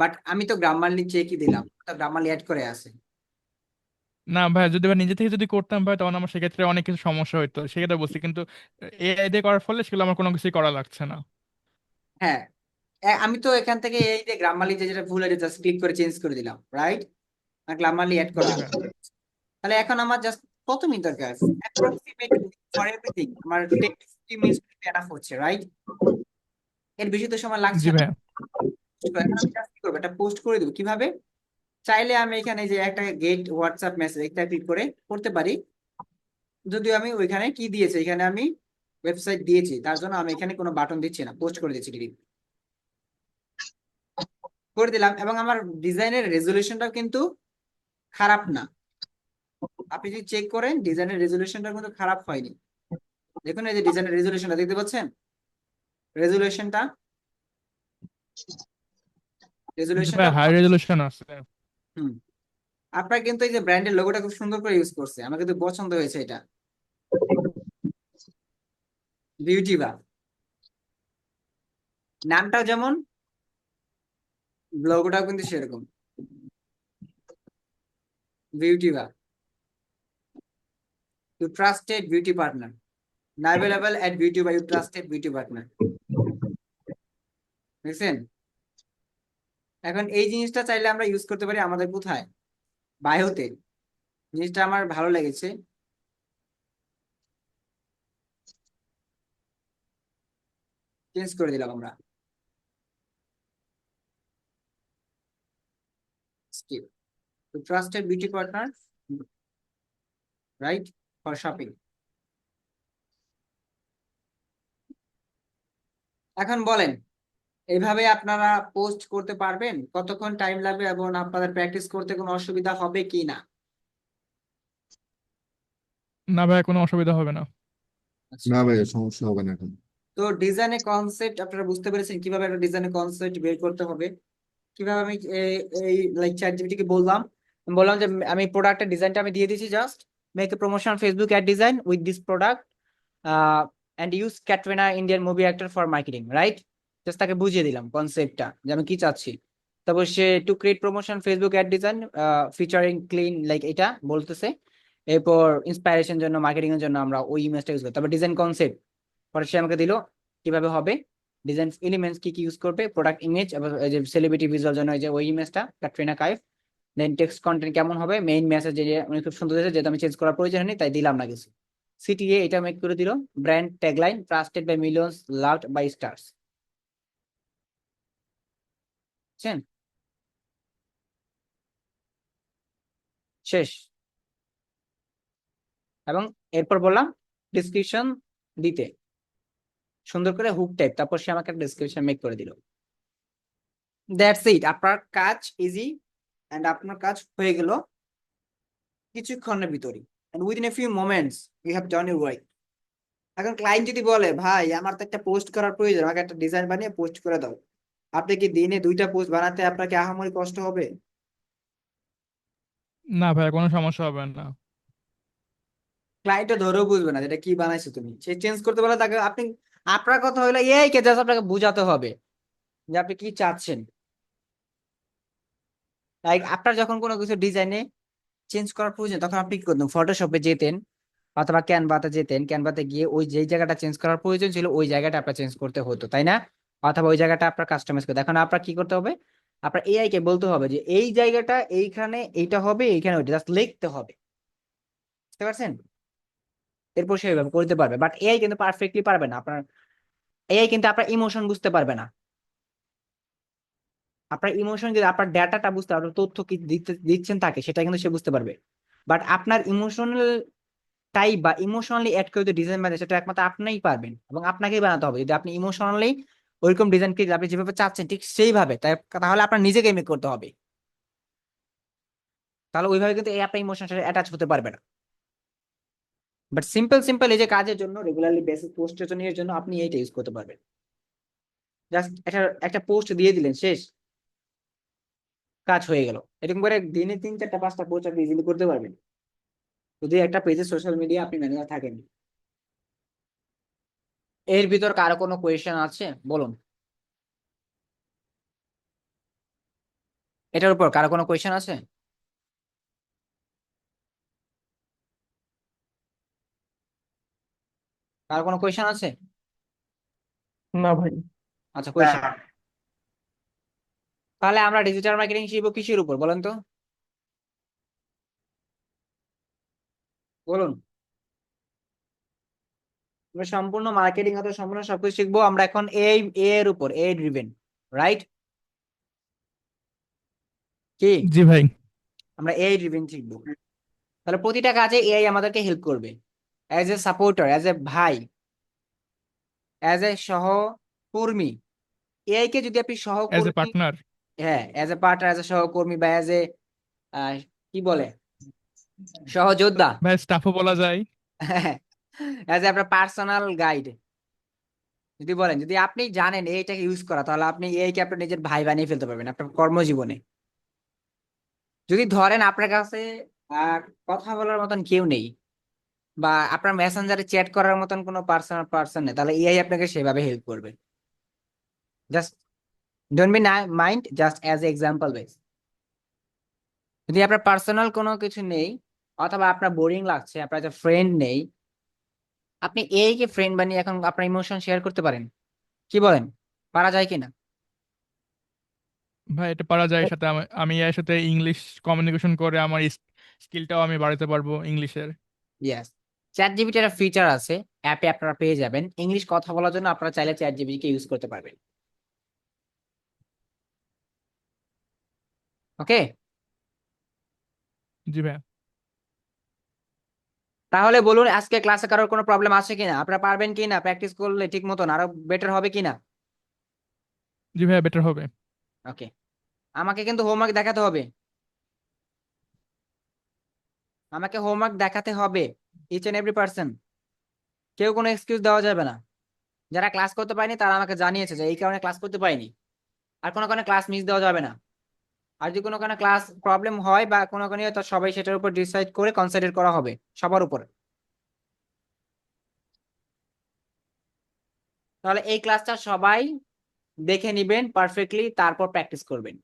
বাট আমি তো গ্রামারলি চেকই দিলাম, তো গ্রামারলি অ্যাড করে আছে। না ভাই যদি ভাই নিজে থেকে যদি করতাম ভাই তখন আমার সেক্ষেত্রে অনেক কিছু সমস্যা হতো, সেক্ষেত্রে বলছি। কিন্তু এআই দিয়ে করার ফলে সেগুলো আমার কোনো কিছুই করা লাগছে না। হ্যাঁ, আমি তো এখান থেকে এই যে গ্রামারলি যেটা ভুল হয়েছে জাস্ট ক্লিক করে চেঞ্জ করে দিলাম, রাইট? গ্রামারলি অ্যাড করা জি আছে। ভাই। তাহলে এখন আমার জাস্ট কত মিনিট দরকার? অ্যাপ্রক্সিমেট ফর এভরিথিং আমার 10 to 15 মিনিট এনাফ হচ্ছে, রাইট? এর বেশি তো সময় লাগছে জি না। ভাই। এখন আমি just কি করবো, এটা পোস্ট করে দেবো কিভাবে? চাইলে আমি এখানে যে একটা গেট হোয়াটসঅ্যাপ মেসেজ একটা ক্লিক করে করতে পারি, যদিও আমি ওইখানে কি দিয়েছি, এখানে আমি ওয়েবসাইট দিয়েছি, তার জন্য আমি এখানে কোনো বাটন দিচ্ছি না, পোস্ট করে দিচ্ছি, ডিলিট করে দিলাম। এবং আমার ডিজাইনের রেজুলেশনটাও কিন্তু খারাপ না, আপনি যদি চেক করেন ডিজাইনের রেজুলেশনটা কিন্তু খারাপ হয়নি। দেখুন এই যে ডিজাইনের রেজুলেশনটা দেখতে পাচ্ছেন, রেজুলেশনটা জি ভাই রেজুলেশনটা হাই রেজলিউশন আছে। হুম, আপনার কিন্তু এই যে ব্র্যান্ডের লোগোটা খুব সুন্দর করে ইউজ করছে, আমার কিন্তু পছন্দ হয়েছে এটা, বিউটি বা। নামটাও যেমন, লোগোটাও কিন্তু সেরকম, beauty bar, you trusted beauty partner, now available at beauty by your trusted beauty partner। দেখছেন? এখন এই জিনিসটা চাইলে আমরা ইউজ করতে পারি আমাদের কোথায়, বায়োতে। জিনিসটা আমার ভালো লেগেছে, চেঞ্জ করে দিলাম আমরা, skip to trusted beauty partner, right, for shopping। এখন বলেন এইভাবে আপনারা পোস্ট করতে পারবেন? কতক্ষণ টাইম লাগবে এবং আপনাদের প্র্যাকটিস করতে কোনো অসুবিধা হবে কি না? না ভাই কোনো অসুবিধা হবে না। আচ্ছা, না ভাইয়া সমস্যা হবে না এখন। তো ডিজাইনের কনসেপ্ট আপনারা বুঝতে পেরেছেন কিভাবে একটা ডিজাইনের কনসেপ্ট বের করতে হবে? কিভাবে আমি এই লাইক চ্যাট জিপিটি কে বললাম, আমি বললাম যে আমি প্রোডাক্টের ডিজাইনটা আমি দিয়ে দিয়েছি, just make a promotion Facebook ad design with this product and use Katrina Indian movie actor for marketing, right? Just তাকে বুঝিয়ে দিলাম কনসেপ্টটা যে আমি কি চাচ্ছি। তারপর সে to create promotion Facebook ad design featuring clean like এটা বলতেছে। এরপর ইন্সপাইরেশন জন্য মার্কেটিং এর জন্য আমরা ওই ইমেজটা ইউজ করি। তারপর ডিজাইন কনসেপ্ট পরে সে আমাকে দিল কিভাবে হবে, ডিজাইন এলিমেন্টস কি কি ইউজ করবে, প্রোডাক্ট ইমেজ এবং এই যে সেলিব্রিটি ভিজুয়াল জন্য এই যে ওই ইমেজটা Katrina Kaif. Then text content কেমন হবে, মেইন মেসেজ যে উনি খুব সুন্দর দিয়েছে, যেটা আমি চেঞ্জ করার প্রয়োজন নেই তাই দিলাম না কিছু। সিটিএ এটা মেক করে দিল, brand tagline trusted by millions loved by stars, বুঝছেন? শেষ। এবং এরপর বললাম ডিসক্রিপশন দিতে, সুন্দর করে হুক টাইপ, তারপর সে আমাকে ডিসক্রিপশন মেক করে দিল। দ্যাটস ইট, আপনার কাজ ইজি এন্ড আপনার কাজ হয়ে গেল কিছুক্ষণের ভিতরে, and within a few moments you have done your work। এখন ক্লায়েন্ট যদি বলে ভাই আমার তো একটা পোস্ট করার প্রয়োজন, আমাকে একটা ডিজাইন বানিয়ে পোস্ট করে দাও, আপনি কি দিনে 2টা পোস্ট বানাতে আপনাকে আহামরি কষ্ট হবে? না ভাই কোনো সমস্যা হবে না। ক্লায়েন্টও ধরেও বুঝবে না যেটা কি বানাইছো তুমি, সে চেঞ্জ করতে বলে তাকে আপনি, আপনার কথা হলো এই কে জাস্ট আপনাকে বোঝাতে হবে যে আপনি কি চাচ্ছেন। লাইক আপনার যখন কোনো কিছু ডিজাইনে চেঞ্জ করার প্রয়োজন তখন আপনি কি করতেন, ফটোশপে যেতেন অথবা ক্যানভাতে যেতেন, ক্যানভাতে গিয়ে ওই যেই জায়গাটা চেঞ্জ করার প্রয়োজন ছিল ওই জায়গাটা আপনার চেঞ্জ করতে হতো, তাই না? অথবা ওই জায়গাটা আপনার কাস্টমাইজ করতে, এখন আপনার কি করতে হবে, আপনার এআই কে বলতে হবে যে এই জায়গাটা এইখানে এইটা হবে, এইখানে ওইটা, জাস্ট লিখতে হবে। বুঝতে পারছেন? এরপর সে এইভাবে করতে পারবে, বাট এআই কিন্তু পারফেক্টলি পারবে না। আপনার এআই কিন্তু আপনার ইমোশন বুঝতে পারবে না। আপনার ইমোশন যদি আপনার ডাটাটা বুঝতে পারবে, তথ্য কি দিচ্ছেন তাকে, সেটা কিন্তু সে বুঝতে পারবে। বাট আপনার ইমোশনাল টাইপ বা ইমোশনালি অ্যাড করে ডিজাইন বানাতে, সেটা একমাত্র আপনিই পারবেন এবং আপনাকেই বানাতে হবে। যদি আপনি ইমোশনালি ওইরকম ডিজাইন কি আপনি যেভাবে চাচ্ছেন ঠিক সেইভাবে, তাহলে আপনার নিজেকে মেক করতে হবে। তাহলে ওইভাবে কিন্তু এই আপনার ইমোশনের সাথে অ্যাটাচ হতে পারবে না। বাট সিম্পল সিম্পল এই যে কাজের জন্য, রেগুলারলি বেসিক পোস্টের জন্য আপনি এইটা ইউজ করতে পারবেন। জাস্ট একটা পোস্ট দিয়ে দিলেন, শেষ, কাজ হয়ে গেল। এরকম করে দিনে 3, 4, 5টা পোস্ট আপনি ইজিলি করতে পারবেন যদি একটা পেজে সোশ্যাল মিডিয়া আপনি ম্যানেজার থাকেন। এর ভিতর কারো কোনো কোয়েশ্চেন আছে বলুন? এটার উপর কারো কোনো কোয়েশ্চেন আছে? কারো কোনো কোয়েশ্চেন আছে? না ভাই। আচ্ছা, কোয়েশ্চেন। তাহলে আমরা ডিজিটাল মার্কেটিং শিখবো কিসের উপর বলেন তো? বলুন। আমরা সম্পূর্ণ মার্কেটিং অথবা সম্পূর্ণ সবকিছু শিখবো আমরা এখন এর উপর, এআই ড্রিভেন, রাইট? কি জি ভাই। আমরা এআই ড্রিভেন শিখবো। তাহলে প্রতিটা কাজে এআই আমাদেরকে হেল্প করবে, as a supporter, as a ভাই, অ্যাজ এ সহকর্মী। এআই কে যদি আপনি অ্যাজ এ সহকর্মী, পার্টনার। হ্যাঁ, as a partner, as a সহকর্মী বা অ্যাজ এ কি বলে, সহযোদ্ধা, ভাই স্টাফও বলা যায়। অ্যাজ এ আপনার পার্সোনাল গাইড যদি বলেন, যদি আপনি জানেন এইটাকে ইউজ করা, তাহলে আপনি এআই কে আপনার নিজের ভাই বানিয়ে ফেলতে পারবেন আপনার কর্মজীবনে। যদি ধরেন আপনার কাছে আহ কথা বলার মতন কেউ নেই, বা আপনার মেসেঞ্জারে চ্যাট করার মতন কোনো পার্সন নেই, তাহলে এআই আপনাকে সেভাবে হেল্প করবে। Just don't be mind, just as example base. যদি আপনার পার্সোনাল কোনো কিছু নেই, অথবা আপনার বোরিং লাগছে, আপনার যে ফ্রেন্ড নেই, আপনি এআই কে ফ্রেন্ড বানিয়ে এখন আপনার ইমোশন শেয়ার করতে পারেন। কি বলেন, পারা যায় কিনা? ভাই এটা পারা যায়, সাথে আমি এর সাথে ইংলিশ কমিউনিকেশন করে আমার স্কিলটাও আমি বাড়াতে পারবো ইংলিশের। ইয়েস, চ্যাট জিপিটির একটা ফিচার আছে, অ্যাপে আপনারা পেয়ে যাবেন। ইংলিশ কথা বলার জন্য আপনারা চাইলে চ্যাট জিপিটি কে ইউজ করতে পারবেন। ওকে, জি ভাই। তাহলে বলুন আজকে ক্লাসে কারোর কোনো প্রবলেম আছে কিনা, আপনারা পারবেন কিনা, প্র্যাকটিস করলে ঠিক মতন আরো বেটার হবে কিনা? জি ভাই, বেটার হবে। ওকে, আমাকে কিন্তু হোমওয়ার্ক দেখাতে হবে, আমাকে হোমওয়ার্ক দেখাতে হবে, ইচ এন্ড এভরি পার্সন। কেউ কোনো এক্সকিউজ দেওয়া যাবে না। যারা ক্লাস করতে পারেনি তারা আমাকে জানিয়েছে যে এই কারণে ক্লাস করতে পারিনি, আর কোনো ক্লাস মিস দেওয়া যাবে না। আর যদি কোনো ক্লাস প্রবলেম হয় বা কোনো তো সবাই সেটার উপর ডিসাইড করে কনসিডার করা হবে সবার উপর। তাহলে এই ক্লাসটা সবাই দেখে নিবেন পারফেক্টলি, তারপর প্র্যাকটিস করবেন।